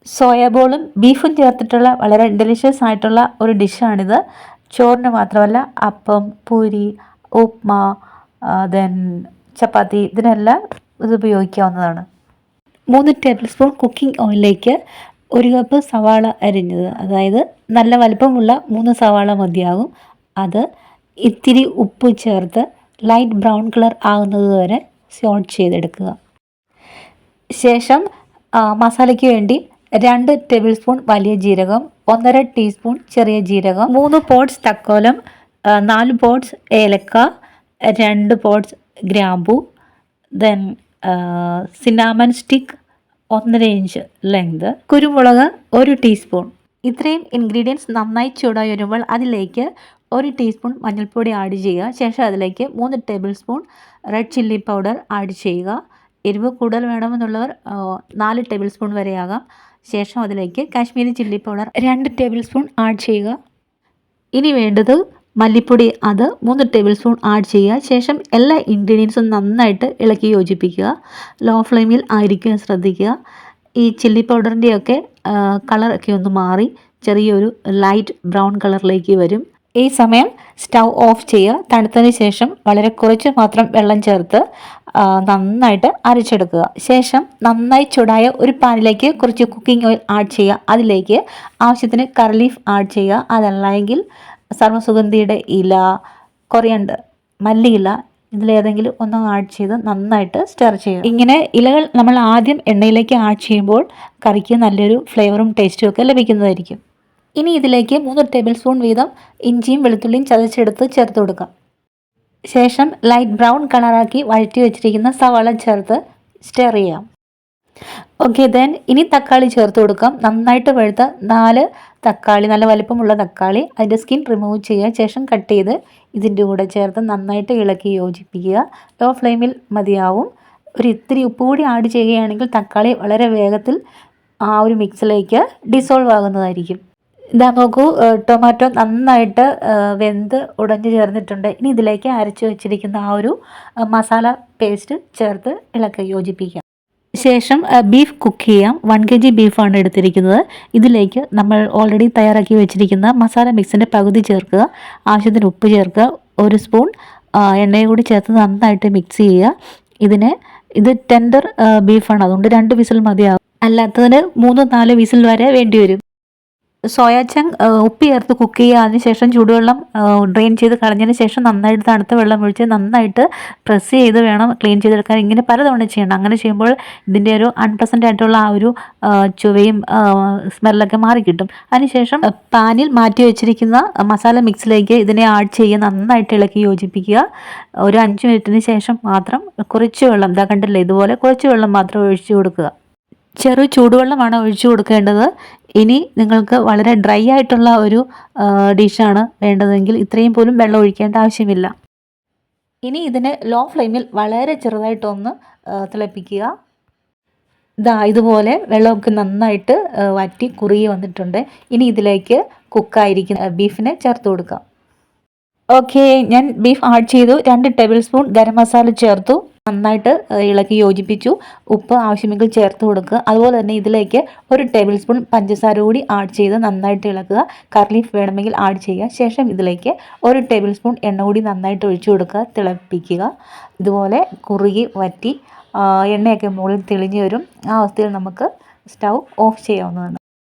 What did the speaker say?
Soya ബോളും ബീഫും ചേർത്തിട്ടുള്ള വളരെ ഡെലിഷ്യസ് ആയിട്ടുള്ള ഒരു ഡിഷാണിത്. ചോറിന് മാത്രമല്ല അപ്പം, പൂരി, ഉപ്മ, ദെൻ ചപ്പാത്തി ഇതിനെല്ലാം ഇത് ഉപയോഗിക്കാവുന്നതാണ്. 3 ടേബിൾ സ്പൂൺ കുക്കിംഗ് ഓയിലിലേക്ക് 1 കപ്പ് സവാള അരിഞ്ഞത്, അതായത് നല്ല വലിപ്പമുള്ള 3 സവാള മതിയാകും. അത് ഇത്തിരി ഉപ്പ് ചേർത്ത് ലൈറ്റ് ബ്രൗൺ കളർ ആകുന്നത് വരെ സോട്ട് ചെയ്തെടുക്കുക. ശേഷം മസാലയ്ക്ക് വേണ്ടി 2 ടേബിൾ സ്പൂൺ വലിയ ജീരകം, 1.5 ടീസ്പൂൺ ചെറിയ ജീരകം, 3 പോട്ട്സ് തക്കോലം, 4 പോട്ട്സ് ഏലക്ക, 2 പോട്ട്സ് ഗ്രാമ്പൂ, ദെൻ സിനാമൺ സ്റ്റിക്ക് 1.5 ഇഞ്ച് ലെങ്ത്, കുരുമുളക് 1 ടീസ്പൂൺ. ഇത്രയും ഇൻഗ്രീഡിയൻസ് നന്നായി ചൂടായി വരുമ്പോൾ അതിലേക്ക് 1 ടീസ്പൂൺ മഞ്ഞൾപ്പൊടി ആഡ് ചെയ്യുക. ശേഷം അതിലേക്ക് 3 table spoon red chilli powder add ചെയ്യുക. എരിവ് കൂടുതൽ വേണമെന്നുള്ളവർ 4 ടേബിൾ സ്പൂൺ വരെയാകാം. ശേഷം അതിലേക്ക് Kashmiri chilli powder 2 table spoon add ചെയ്യുക. ഇനി വേണ്ടത് മല്ലിപ്പൊടി, അത് 3 ടേബിൾ സ്പൂൺ ആഡ് ചെയ്യുക. ശേഷം എല്ലാ ഇൻഗ്രീഡിയൻസും നന്നായിട്ട് ഇളക്കി യോജിപ്പിക്കുക. ലോ ഫ്ലെയിമിൽ ആയിരിക്കാൻ ശ്രദ്ധിക്കുക. ഈ ചില്ലി പൗഡറിൻ്റെയൊക്കെ കളറൊക്കെ ഒന്ന് മാറി ചെറിയൊരു ലൈറ്റ് ബ്രൗൺ കളറിലേക്ക് വരും. ഈ സമയം സ്റ്റൗ ഓഫ് ചെയ്യുക. തണുത്തതിന് ശേഷം വളരെ കുറച്ച് മാത്രം വെള്ളം ചേർത്ത് നന്നായിട്ട് അരച്ചെടുക്കുക. ശേഷം നന്നായി ചൂടായ ഒരു പാനിലേക്ക് കുറച്ച് കുക്കിംഗ് ഓയിൽ ആഡ് ചെയ്യുക. അതിലേക്ക് ആവശ്യത്തിന് കറി ലീഫ് ആഡ് ചെയ്യുക. അതല്ലെങ്കിൽ സർവ്വസുഗന്ധിയുടെ ഇല, കൊറിയണ്ടർ, മല്ലിയില ഇതിലേതെങ്കിലും ഒന്ന് ആഡ് ചെയ്ത് നന്നായിട്ട് സ്റ്റർ ചെയ്യുക. ഇങ്ങനെ ഇലകൾ നമ്മൾ ആദ്യം എണ്ണയിലേക്ക് ആഡ് ചെയ്യുമ്പോൾ കറിക്ക് നല്ലൊരു ഫ്ലേവറും ടേസ്റ്റും ഒക്കെ ലഭിക്കുന്നതായിരിക്കും. ഇനി ഇതിലേക്ക് 3 ടേബിൾ സ്പൂൺ വീതം ഇഞ്ചിയും വെളുത്തുള്ളിയും ചതച്ചെടുത്ത് ചേർത്ത് കൊടുക്കാം. ശേഷം ലൈറ്റ് ബ്രൗൺ കളറാക്കി വഴറ്റി വെച്ചിരിക്കുന്ന സവാള ചേർത്ത് സ്റ്റർ ചെയ്യാം. ഓക്കെ, ദെൻ ഇനി തക്കാളി ചേർത്ത് കൊടുക്കാം. നന്നായിട്ട് പഴുത്ത 4 തക്കാളി, നല്ല വലിപ്പമുള്ള തക്കാളി, അതിൻ്റെ സ്കിൻ റിമൂവ് ചെയ്യുക. ശേഷം കട്ട് ചെയ്ത് ഇതിൻ്റെ കൂടെ ചേർത്ത് നന്നായിട്ട് ഇളക്കി യോജിപ്പിക്കുക. ലോ ഫ്ലെയിമിൽ മതിയാവും. ഒരു ഇത്തിരി ഉപ്പ് കൂടി ആഡ് ചെയ്യുകയാണെങ്കിൽ തക്കാളി വളരെ വേഗത്തിൽ ആ ഒരു മിക്സിലേക്ക് ഡിസോൾവ് ആകുന്നതായിരിക്കും. ഇതാ നോക്കൂ, ടൊമാറ്റോ നന്നായിട്ട് വെന്ത് ഉടഞ്ഞ് ചേർന്നിട്ടുണ്ട്. ഇനി ഇതിലേക്ക് അരച്ച് വെച്ചിരിക്കുന്ന ആ ഒരു മസാല പേസ്റ്റ് ചേർത്ത് ഇളക്കി യോജിപ്പിക്കാം. ശേഷം ബീഫ് കുക്ക് ചെയ്യാം. 1 kg ബീഫാണ് എടുത്തിരിക്കുന്നത്. ഇതിലേക്ക് നമ്മൾ ഓൾറെഡി തയ്യാറാക്കി വെച്ചിരിക്കുന്ന മസാല മിക്സിൻ്റെ പകുതി ചേർക്കുക. ആവശ്യത്തിന് ഉപ്പ് ചേർക്കുക. 1 സ്പൂൺ എണ്ണയും കൂടി ചേർത്ത് നന്നായിട്ട് മിക്സ് ചെയ്യുക. ഇത് ടെൻഡർ ബീഫാണ്, അതുകൊണ്ട് 2 വിസിൽ മതിയാകും. അല്ലാത്തതിന് 3-4 വിസിൽ വരെ വേണ്ടി വരും. സോയാ ചങ്ക് ഉപ്പ് ചേർത്ത് കുക്ക് ചെയ്യുക. അതിനുശേഷം ചൂടുവെള്ളം ഡ്രെയിൻ ചെയ്ത് കളഞ്ഞതിന് ശേഷം നന്നായിട്ട് തണുത്ത വെള്ളം ഒഴിച്ച് നന്നായിട്ട് പ്രസ് ചെയ്ത് വേണം ക്ലീൻ ചെയ്തെടുക്കാൻ. ഇങ്ങനെ പലതവണ ചെയ്യണം. അങ്ങനെ ചെയ്യുമ്പോൾ ഇതിൻ്റെ ഒരു അൺപ്ലസൻ്റ് ആയിട്ടുള്ള ആ ഒരു ചുവയും സ്മെല്ലൊക്കെ മാറിക്കിട്ടും. അതിനുശേഷം പാനിൽ മാറ്റി വെച്ചിരിക്കുന്ന മസാല മിക്സിലേക്ക് ഇതിനെ ആഡ് ചെയ്യുക. നന്നായിട്ട് ഇളക്കി യോജിപ്പിക്കുക. ഒരു 5 മിനിറ്റിന് ശേഷം മാത്രം കുറച്ച് വെള്ളം, ഇതാ കണ്ടില്ലേ, ഇതുപോലെ കുറച്ച് വെള്ളം മാത്രം ഒഴിച്ചു കൊടുക്കുക. ചെറു ചൂടുവെള്ളമാണ് ഒഴിച്ചു കൊടുക്കേണ്ടത്. ഇനി നിങ്ങൾക്ക് വളരെ ഡ്രൈ ആയിട്ടുള്ള ഒരു ഡിഷാണ് വേണ്ടതെങ്കിൽ ഇത്രയും പോലും വെള്ളം ഒഴിക്കേണ്ട ആവശ്യമില്ല. ഇനി ഇതിനെ ലോ ഫ്ലെയിമിൽ വളരെ ചെറുതായിട്ടൊന്ന് തിളപ്പിക്കുക. ഇതുപോലെ വെള്ളമൊക്കെ നന്നായിട്ട് വറ്റി കുറുകി വന്നിട്ടുണ്ട്. ഇനി ഇതിലേക്ക് കുക്കായിരിക്കുന്ന ബീഫിനെ ചേർത്ത് കൊടുക്കാം. ഓക്കെ, ഞാൻ ബീഫ് ആഡ് ചെയ്തു. 2 ടേബിൾ സ്പൂൺ ഗരം മസാല ചേർത്തു. നന്നായിട്ട് ഇളക്കി യോജിപ്പിച്ചു. ഉപ്പ് ആവശ്യമെങ്കിൽ ചേർത്ത് കൊടുക്കുക. അതുപോലെ തന്നെ ഇതിലേക്ക് 1 ടേബിൾ സ്പൂൺ പഞ്ചസാര കൂടി ആഡ് ചെയ്ത് നന്നായിട്ട് ഇളക്കുക. കറി ലീഫ് വേണമെങ്കിൽ ആഡ് ചെയ്യുക. ശേഷം ഇതിലേക്ക് 1 ടേബിൾ സ്പൂൺ എണ്ണ കൂടി നന്നായിട്ട് ഒഴിച്ചു കൊടുക്കുക. തിളപ്പിക്കുക. ഇതുപോലെ കുറുകി വറ്റി എണ്ണയൊക്കെ മുകളിൽ തെളിഞ്ഞു വരും. ആ അവസ്ഥയിൽ നമുക്ക് സ്റ്റൗ ഓഫ് ചെയ്യാവുന്നതാണ്.